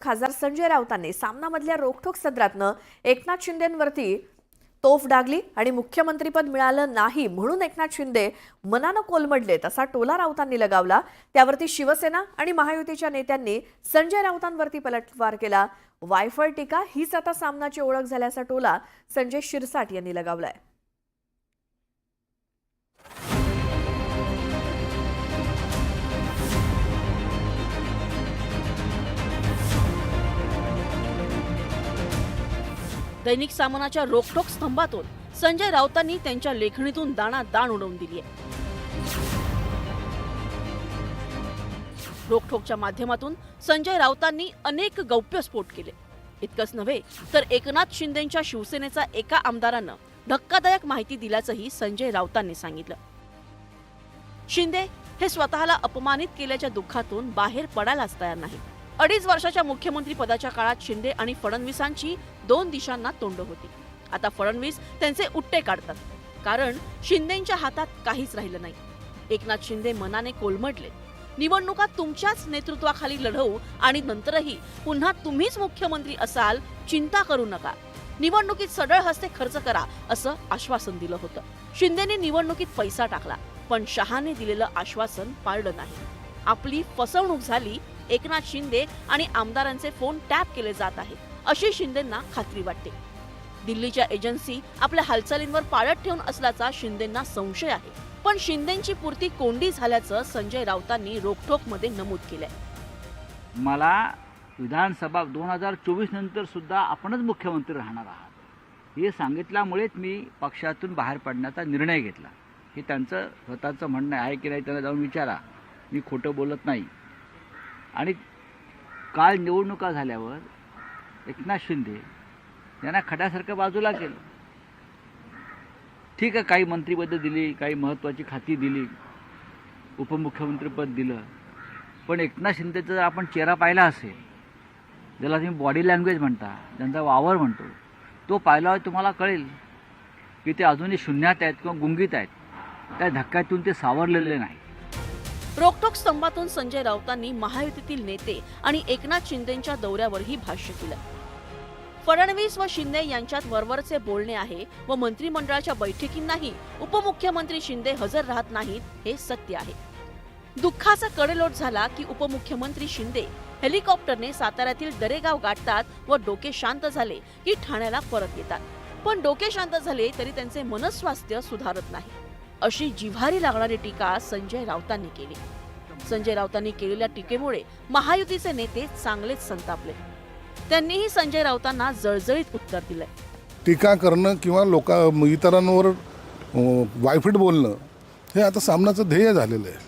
खासदार संजय राऊतांनी सामनामधल्या रोखठोक सदरातनं एकनाथ शिंदेंवरती तोफ डागली आणि मुख्यमंत्रीपद मिळालं नाही म्हणून एकनाथ शिंदे मनानं कोलमडलेत असा टोला राऊतांनी लगावला। त्यावरती शिवसेना आणि महायुतीच्या नेत्यांनी संजय राऊतांवरती पलटवार केला। वायफळ टीका हीच आता सामनाची ओळख झाल्याचा टोला संजय शिरसाट यांनी लगावलाय। दैनिक सामनाच्या रोखठोक स्तंभातून संजय राऊतांनी त्यांच्या लेखणीतून दाणादाण उडवून दिली आहे। रोखठोकच्या माध्यमातून संजय राऊतांनी अनेक गौप्यस्फोट केले। इतकंच नव्हे तर एकनाथ शिंदेंच्या शिवसेनेचा एका आमदारानं धक्कादायक माहिती दिल्याचंही संजय राऊतांनी सांगितलं। शिंदे हे स्वतःला अपमानित केल्याच्या दुःखातून बाहेर पडायलाच तयार नाही। 2.5 वर्षाच्या मुख्यमंत्री पदाच्या काळात शिंदे आणि फडणवीसांची 2 दिशांना तोंड होती। आता फडणवीस त्यांचे उट्टे काढतात, कारण शिंदेंच्या हातात काहीच राहिलं नाही। एकनाथ शिंदे मनाने कोलमडले। निवडणुका तुमच्याच नेतृत्वाखाली लढवू आणि नंतरही पुन्हा तुम्हीच मुख्यमंत्री असाल, चिंता करू नका। निवडणुकीत सडळ हस्ते खर्च करा असं आश्वासन दिलं होतं। शिंदेने निवडणुकीत पैसा टाकला, पण शहाने दिलेलं आश्वासन पाळलं नाही। आपली फसवणूक झाली। एकनाथ शिंदे आणि आमदारांचे फोन टॅप केले जात आहेत अशी शिंदेंना खात्री वाटते। दिल्लीच्या एजन्सी आपल्या हालचालींवर पाळत ठेवून असल्याचा शिंदेंना संशय आहे, पण शिंदेंची पूर्ती कोंडी झाल्याचं संजय राऊतांनी रोखठोकमध्ये नमूद केलंय। मला विधानसभा 2024 नंतर सुद्धा आपणच मुख्यमंत्री राहणार आहात हे सांगितल्यामुळेच मी पक्षातून बाहेर पडण्याचा निर्णय घेतला। हे त्यांचं स्वतःचं म्हणणं आहे की नाही त्यांना जाऊन विचारा, मी खोटं बोलत नाही। आणि काल निवडणुका झाल्यावर एकनाथ शिंदे यांना खड्यासारखं बाजूला केलं। ठीक आहे, काही मंत्रिपदं दिली, काही महत्त्वाची खाती दिली, उपमुख्यमंत्रीपद दिलं, पण एकनाथ शिंदेचा जर आपण चेहरा पाहिला असेल, ज्याला तुम्ही बॉडी लँग्वेज म्हणता, त्यांचा वावर म्हणतो, तो पाहिल्यावर तुम्हाला कळेल की ते अजूनही शून्यात आहेत किंवा गुंगीत आहेत। त्या धक्क्यातून ते सावरलेले नाही। रोखठोक स्तंभातून संजय राऊतांनी महायुतीतील नेते आणि एकनाथ शिंदेंच्या दौऱ्यावरही भाष्य केलं। फडणवीस व शिंदे यांच्यात वरवरचे बोलणे आहे व मंत्रिमंडळाच्या बैठकींनाही उपमुख्यमंत्री शिंदे हजर राहत नाहीत हे सत्य आहे। दुःखाचा कडेलोट झाला की उपमुख्यमंत्री शिंदे हेलिकॉप्टरने साताऱ्यातील दरेगाव गाठतात व डोके शांत झाले की ठाण्याला परत येतात, पण डोके शांत झाले तरी त्यांचे मनस्वास्थ्य सुधारत नाही अशी जिव्हारी लागणारी टीका संजय राऊतांनी केली। संजय राऊतांनी केलेल्या टीकेमुळे महायुतीचे नेते चांगलेच संतापले। त्यांनीही संजय राऊतांना जळजळीत उत्तर दिलंय। टीका करणं किंवा इतरांवर वायफट बोलणं हे आता सामनाचं ध्येय झालेलं आहे,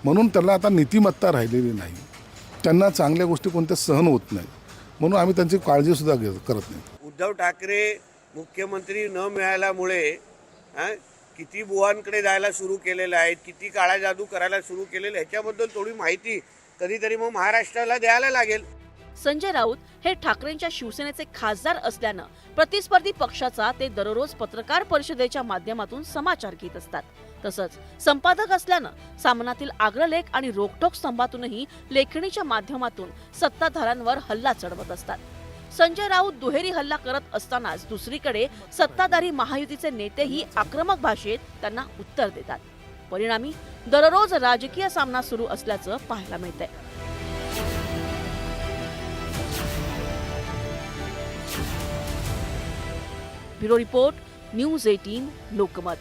म्हणून त्याला आता नीतिमत्ता राहिलेली नाही। त्यांना चांगल्या गोष्टी कोणत्या सहन होत नाही, म्हणून आम्ही त्यांची काळजीसुद्धा करत नाही। उद्धव ठाकरे मुख्यमंत्री न मिळाल्यामुळे किती बुवांकडे जायला सुरू केलेलं आहे, किती काळा जादू करायला सुरू केलेलं, ह्याच्याबद्दल थोडी माहिती कधीतरी मग महाराष्ट्राला द्यायला लागेल। संजय राऊत हे ठाकरेंच्या शिवसेनेचे खासदार असल्यानं प्रतिस्पर्धी पक्षाचा ते दररोज पत्रकार परिषदेच्या माध्यमातून समाचार घेत असतात। तसंच संपादक असल्यानं सामनातील अग्रलेख आणि रोखठोक स्तंभातूनही लेखणीच्या माध्यमातून सत्ताधाऱ्यांवर हल्ला चढवत असतात। संजय राऊत दुहेरी हल्ला करत असतानाच दुसरीकडे सत्ताधारी महायुतीचे नेतेही आक्रमक भाषेत त्यांना उत्तर देतात। परिणामी दररोज राजकीय सामना सुरू असल्याचं पाहायला मिळतंय। Bureau report, news 18 Lokmat.